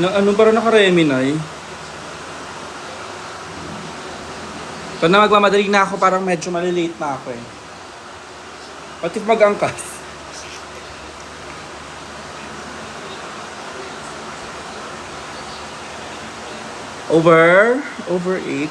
Na ano, parang nakaremi na eh. Ito na magmamadali na ako, parang medyo malilate na ako eh. What if mag-angkas? Over 8.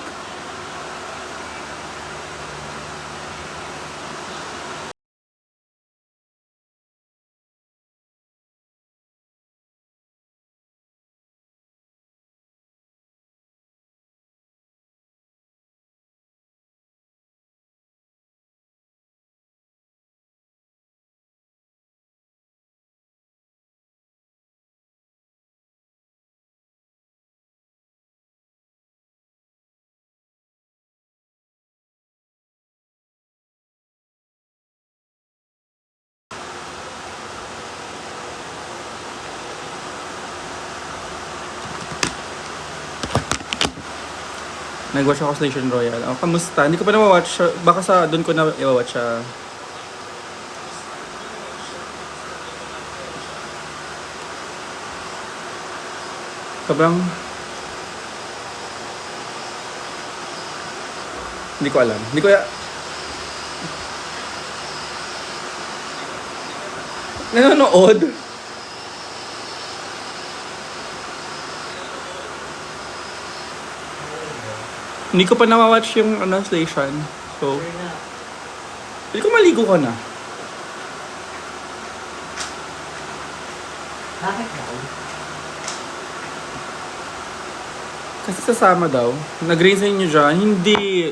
Nag-watch ako sa Station Royal. Oh, kamusta? Hindi ko pa na-watch. Baka sa doon ko na i-watch siya. Sobrang... Hindi ko alam. Hindi ko nanonood? Hindi ko pa na-watch yung station. So, hindi ko maligo ka na. Bakit daw? Kasi sasama daw. Nag-rain sa inyo dyan. Hindi.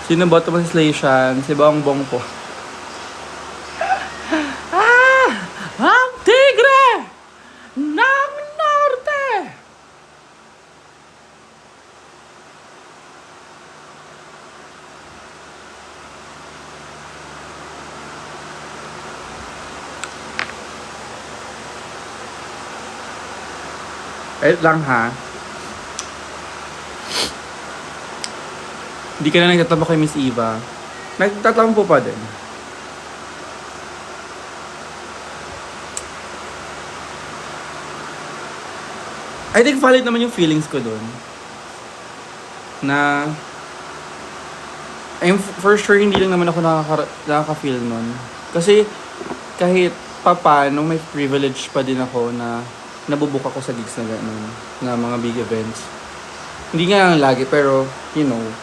Sino ba ito translation? Si Bongbong po. Ang tigre ng norte! Wait lang ha. Hindi ka na nagtatampo kay Miss Eva. Nagtatampo pa din. I think valid naman yung feelings ko dun. Na... for sure, hindi lang naman ako nakaka-feel nun. Kasi, kahit paano, may privilege pa din ako na nabubook ako sa gigs na gano'n. Na mga big events. Hindi nga lang lagi, pero,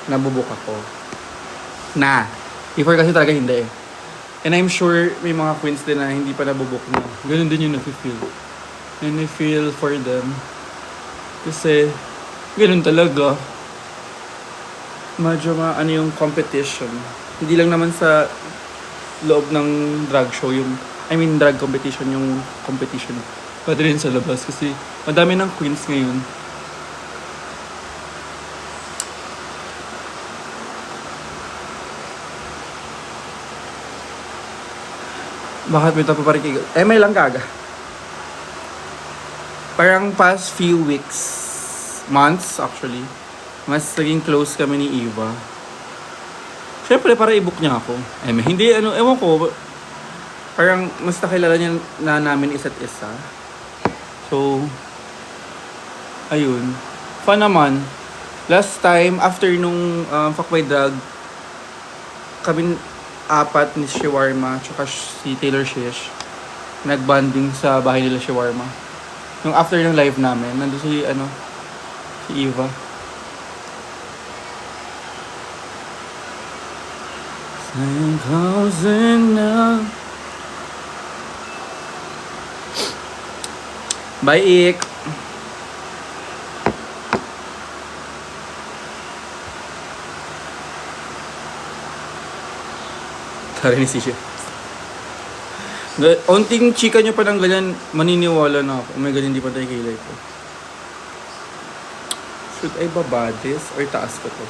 nabubook ako. Before kasi talaga hindi eh. And I'm sure may mga queens din na hindi pa nabubook na. Ganun din yung nafe-feel. And I feel for them. Kasi, ganun talaga. Medyo yung competition. Hindi lang naman sa loob ng drag show drag competition yung competition. Pwede rin sa labas kasi madami ng queens ngayon. Bakit may tapaparik? May lang kaga. Parang past few weeks, months actually, mas naging close kami ni Eva. Siyempre, para i-book niya ako. Hindi, ewan ko. Parang mas nakilala niya na namin isa't isa. So, ayun. Fun naman. Last time, after nung Fuckboy Drag, kami apat ni Shawarma tsaka si Taylor Shish nagbanding sa bahay nila Shawarma. Nung after ng live namin, nandun si Eva. I'm closing now. Bye, Ik. Tari ni Sisha. Onting chika nyo pa ng ganyan, maniniwala na ako. May ganyan, di pa tayo kilay ko. Should I baba this or taas ko to?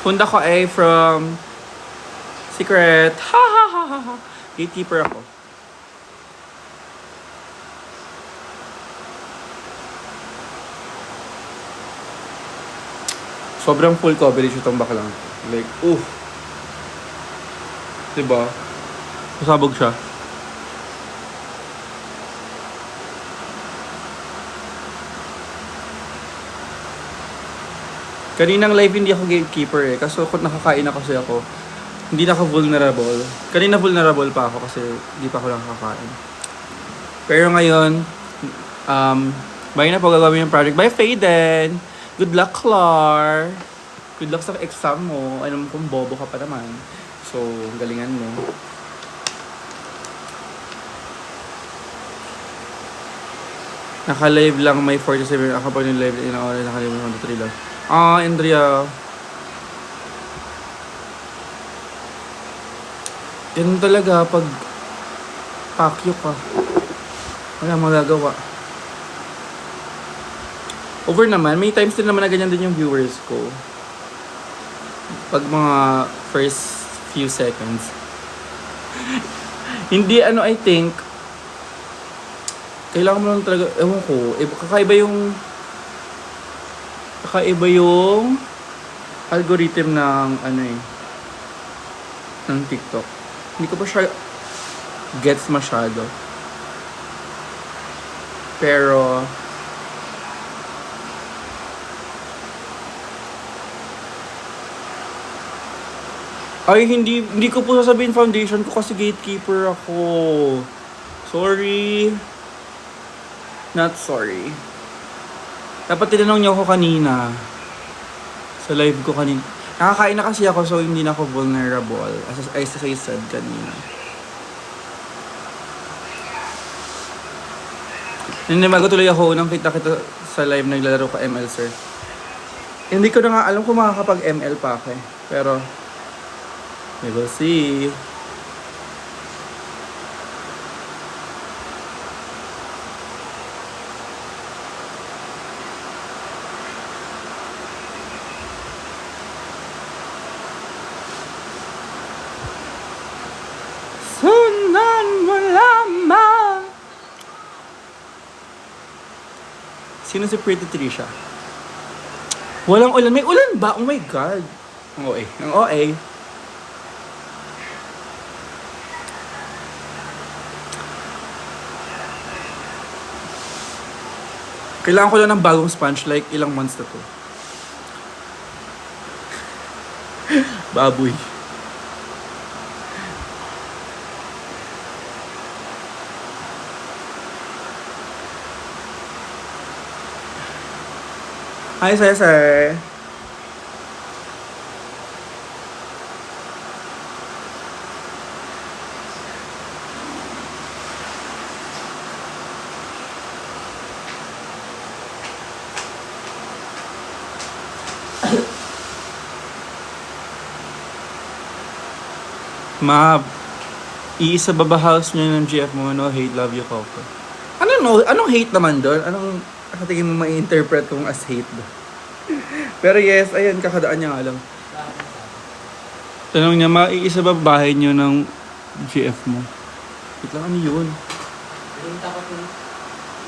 Funda ko ay from Secret. Ha ha ha ha ha. Gatekeeper ako. Sobrang full coverage itong baklang. Like, diba? Pasabog siya. Kaninang live hindi ako gatekeeper eh. Kaso kung nakakain na kasi ako, hindi na ako vulnerable. Kanina vulnerable pa ako kasi hindi pa ako nakakain. Pero ngayon, bye na po gagawin yung project. Bye, Faden! Good luck, Clar! Good luck sa exam mo. Alam kong bobo ka pa naman. So, galingan mo. Naka-live lang may 47. Ako pa yung live na oras. Naka-live lang 3 lang. Andrea. Ganun talaga pag pakyo ka. Wala magagawa. Over naman, may times din naman na ganyan din yung viewers ko. Pag mga first few seconds. Hindi, I think, kailangan mo lang talaga, ewan ko, kakaiba yung algorithm ng, ng TikTok. Hindi ko pa siya gets masyado. Pero, ay, hindi ko po sasabihin foundation ko kasi gatekeeper ako. Sorry. Not sorry. Dapat tinanong niyo ako kanina. Sa live ko kanina. Nakakain na kasi ako so hindi na ako vulnerable. As I said kanina. Ninimago tuloy ako unang kita sa live naglalaro ka ML, sir. Hindi ko na nga alam kung makakapag-ML pa ako eh. Pero, we will see. Sundan mo lamang. Sino si Pretty Trisha? Walang ulan. May ulan ba? Oh my God. Ang OA. Ang OA. Kailangan ko lang ng bagong sponge like ilang months na to. Baboy. Hi, sir. Mab, iisa ba house niyo ng GF mo, no? Hate, love you, Coco. Anong hate naman doon? Anong tingin mo ma-interpret kung as hate ba? Pero yes, ayun, kakadaan niya nga lang. Tanong niya, maiisa ba bahay niyo ng GF mo? Wait lang, ano yun? Pinunta ko kung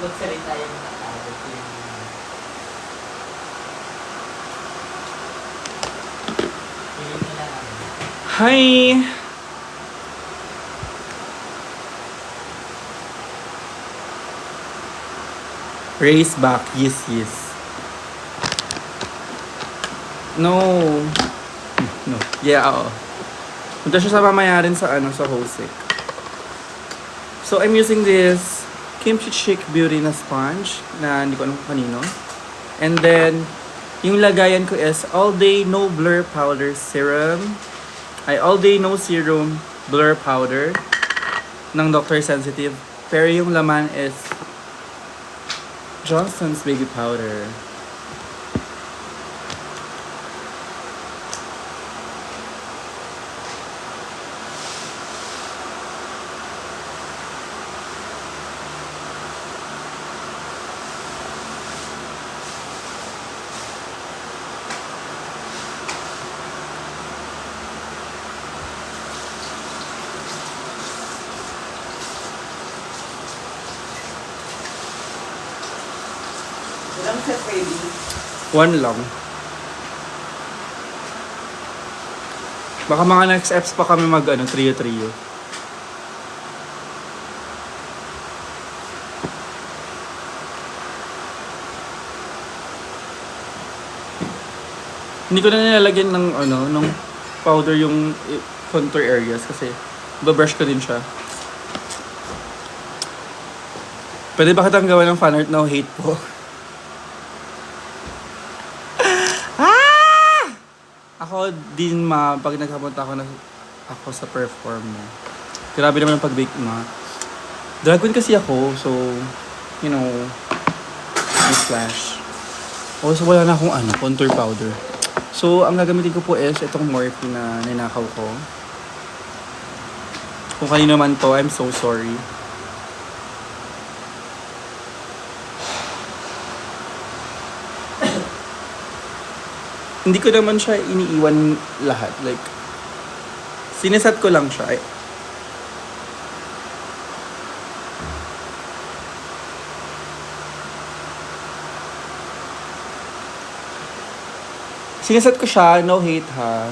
magsalita yung nakawag yung... Hi! Race back, yes. No. Yeah, oo. Punta siya sa mamayarin sa sa Hosek. So, I'm using this Kimchi Chic Beauty na sponge na hindi ko alam kung kanino. And then, yung lagayan ko is All Day No Blur Powder Serum. All Day No Serum Blur Powder ng Dr. Sensitive. Pero yung laman is Johnson's Baby Powder. Ilang set ready? One lang. Baka mga next eps pa kami mag trio-trio. Hindi ko na nilalagyan ng ng powder yung contour areas kasi babrush ko din siya. Pwede ba kitang gawa ng fan art na hate po? Ako din pag nagkapunta ako sa perform mo. Grabe naman ang pag-bake ma. Drag queen kasi ako, so you know, may splash. Also wala na akong contour powder. So ang gagamitin ko po is itong Morphe na ninakaw ko. Kung kanino man to, I'm so sorry. Hindi ko naman siya iniiwan lahat. Like, sinesat ko lang siya. Sinesat ko siya, no hate ha.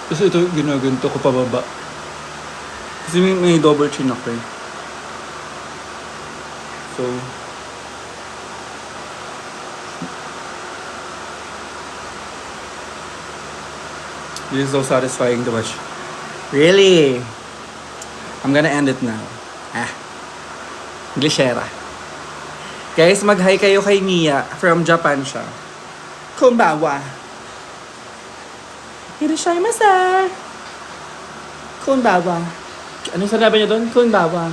Kasi ito, ginaganto ko pababa. Kasi may double chin ako eh. So, this is so satisfying to watch. Really? I'm gonna end it now. Glishera. Guys, mag-hi kayo kay Mia. From Japan siya. Konbawa. Hiroshimasu. Konbawa. Anong sinabi niya doon? Konbawa.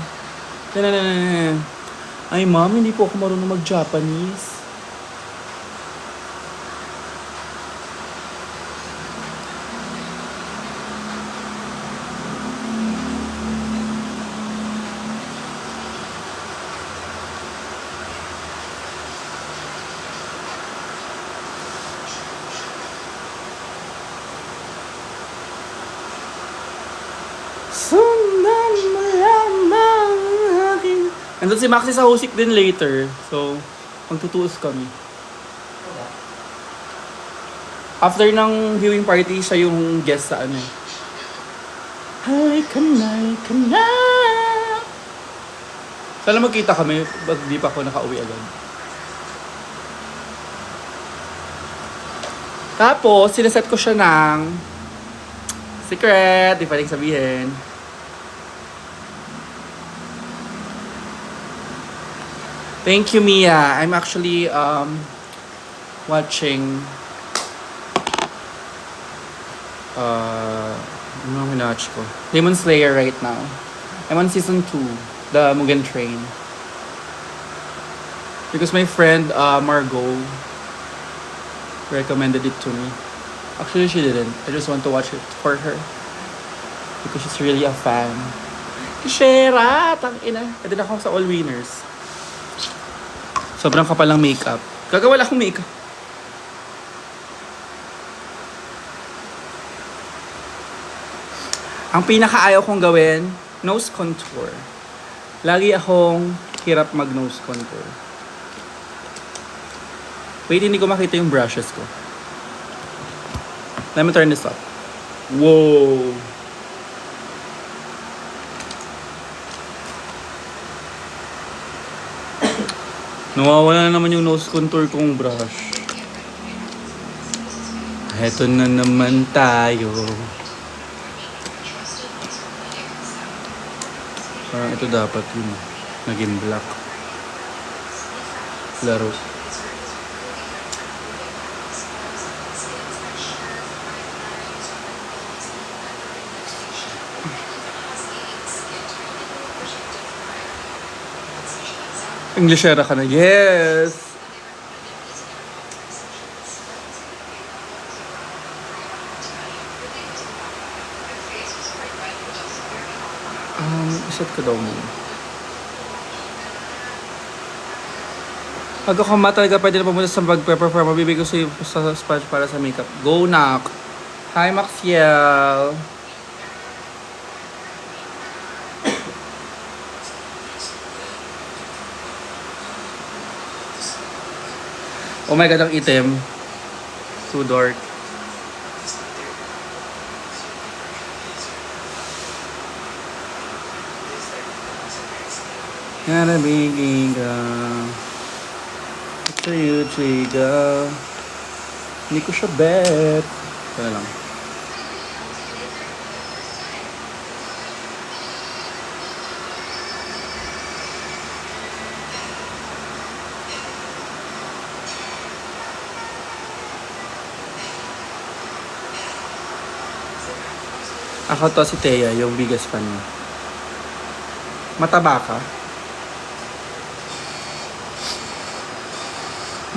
Ay ma'am, hindi po ako marunong mag-Japanese. Sundan mo lamang akin. Andun si Maxi sa husik din later. So, magtutuos kami. After ng viewing party, siya yung guest sa Halika na, halika na. Sana magkita kami, pag di pa ako nakauwi agad. Tapos, sinaset ko siya ng secret, di pwedeng sabihin. Thank you, Mia. I'm actually watching ano ang minatch ko? Demon Slayer right now. I'm on season 2, the Mugen Train. Because my friend Margot recommended it to me. Actually, she didn't. I just want to watch it for her. Because she's really a fan. Shera! Tangina. Pwede na ako sa All Winners. Sobrang kapal ng makeup. Gagawa lang akong makeup. Ang pinakaayaw kong gawin, nose contour. Lagi akong hirap mag-nose contour. Wait, hindi ko makita yung brushes ko. Let me turn this up. Whoa! Nawawala na naman yung nose contour kong brush. Heto na naman tayo. Parang ito dapat yun. Naging black. Laro. Englishera ka na. Yes! Iset ko daw mo. Pag ako talaga pwede na pumunta sa mag-perform, mabibigay ko sa sponge para sa makeup. Go, knock! Hi, Maxiel. Oh my God, ang itim. Too dark. Narabigin ka. Ito yung chiga. Hindi ko siya bet. Ito na lang. Ako to si Thea, yung biggest fan niya. Mataba ka?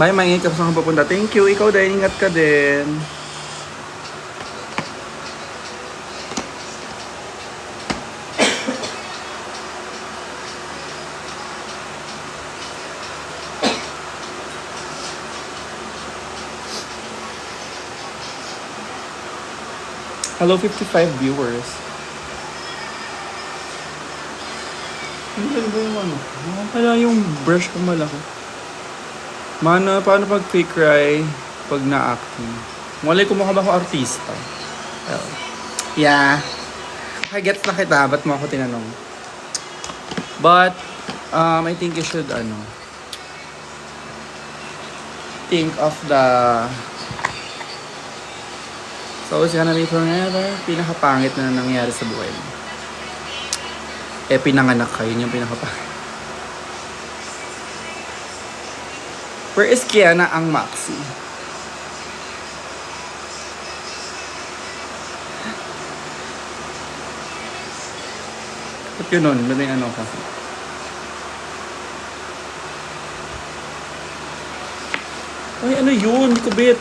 Bye, maingit ka sa kung papunta. Thank you. Ikaw din, ingat ka din. Hello, 55 viewers. Ang ganda yung ano. Ano pala yung brush ko malaki. Mana, paano pag fake cry pag na-acting? Malay ko mukha ba ako artista? Well, yeah. Okay, gets na kita. Ba't mo ako tinanong? But, I think you should, think of the... So, it's gonna be forever. Pinakapangit na nangyari sa buhay mo. Pinanganak ka. Yun yung pinakapangit. Where is Kiana ang Maxi? Ba't yun nun? Ba't yung ano ka? Ay, ano yun? Hindi ko bet.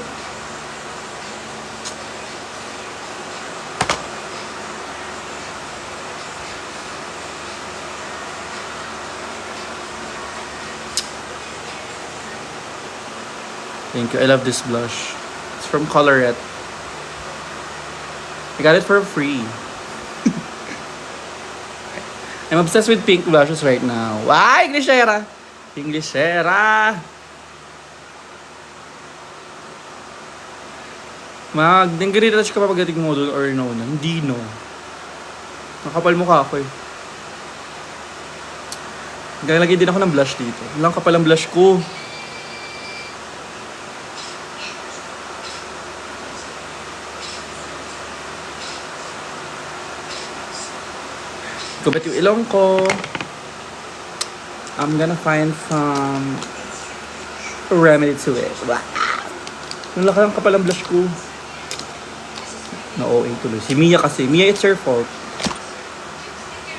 Thank you. I love this blush. It's from Colorette. I got it for free. I'm obsessed with pink blushes right now. Why, Englishera? Englishera! Nag-retouch ka pa pagdating mo doon or no? Hindi, no. Nakapal mukha ako eh. Naglalagay din ako ng blush dito. Walang kapal ang blush ko. Gubat yung ilong ko. I'm gonna find some remedy to it. Nung laki ang kapal ang blush ko. Na-OA tuloy. Si Mia kasi. Mia, it's her fault.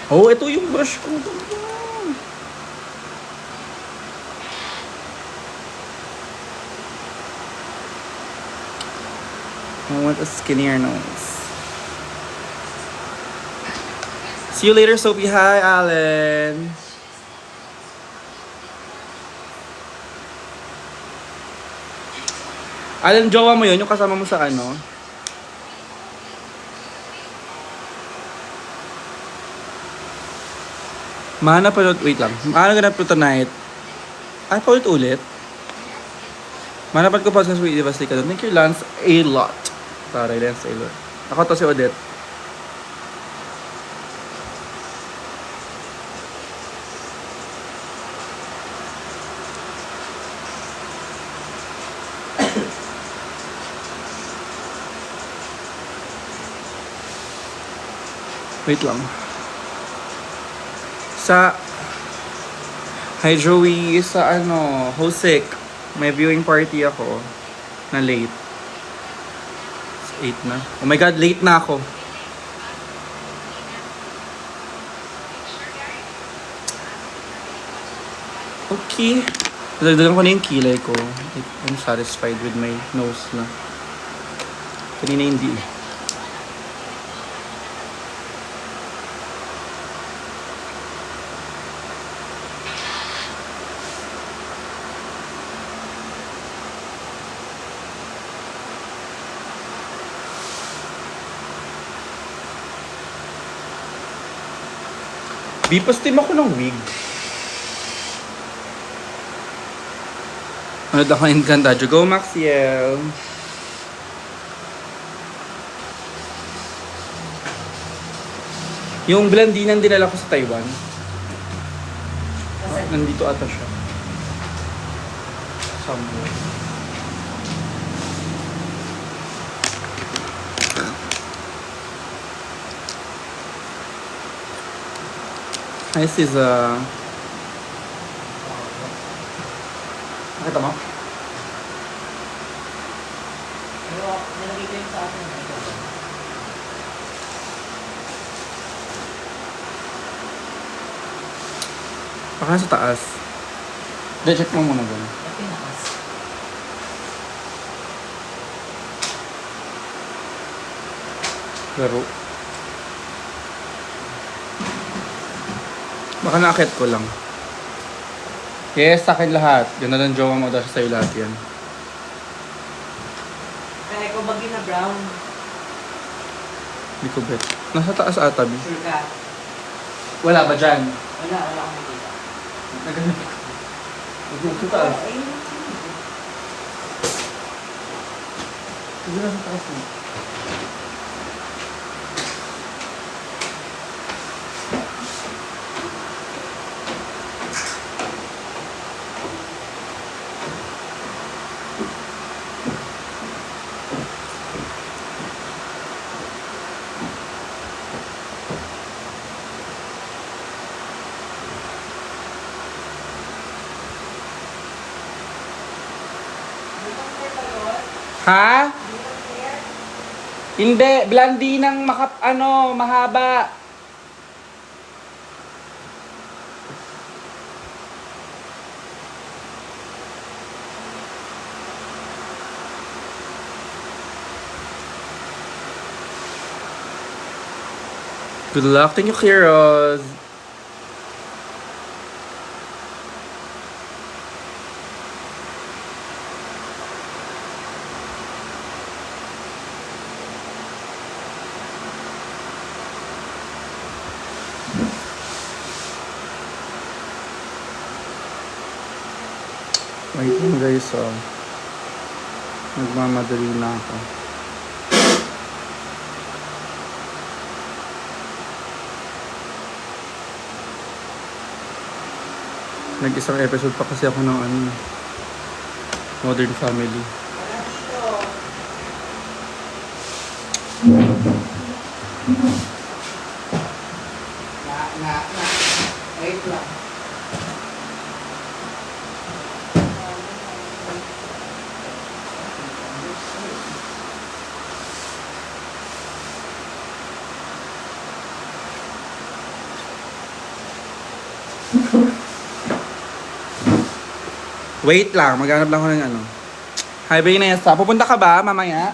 Oh, ito yung brush ko. I want a skinnier nose. See you later, Sophie. Hi, Alan. Alan, jowa mo yun? Yung kasama mo sa ano? Mana pa wait lang. Mana ganap to tonight? Ay, paulit-ulit? Manapan ko pa sa Sweet Devastate ka doon. Thank you, Lance, a lot. Taray, Lance, a lot. Ako to si Odette. Wait lang. Hi Joey, sa Hosek, may viewing party ako na late. It's 8 na. Oh my God, late na ako. Okay. Dagdagan ko na yung kilay ko. I'm satisfied with my nose na. Kanina hindi. Bipos-team ako ng wig. Ano ako Encantadio? Go, Maxiel! Yung blandinan dinala ko sa Taiwan. Nandito ata siya. Somewhere. Hi, Siza. Nakita mo? Pero nilagay ko yung sa akin. Baka sa taas. Hindi, check mo muna doon. Yung pinakas. Laro. Baka naakit ko lang. Yes, sa akin lahat. Ganda ng jowa mo daw sa'yo lahat yan. Kaya ikaw bagay na brown. Hindi ko bet. Nasa taas ata, B. Sure ka? Wala ba dyan? Wala akong nakita. Naganap ko. Sa taas. Ayun. Hindi na sa taas mo. Ha? Hindi, blondie ng mahaba. Good luck. Thank you, Kiros. Wait lang guys, nagmamadali na ako. Nag-isang episode pa kasi ako ng Modern Family. Wait lang. Wait lang, maghanap lang ako ng Hi, Vanessa. Pupunta ka ba mamaya?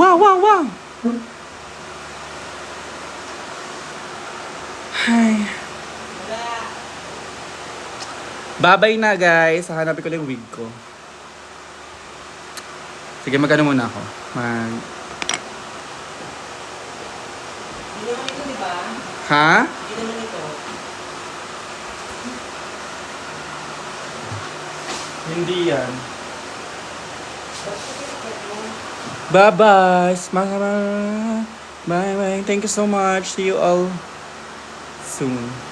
Wow! Hi. Babay na guys. Hanapin ko lang yung wig ko. Sige, magkano muna ako. Hindi naman ito, di ba? Ha? Hindi naman ito. Hindi yan. Bye-bye. Bye-bye. Thank you so much. See you all soon.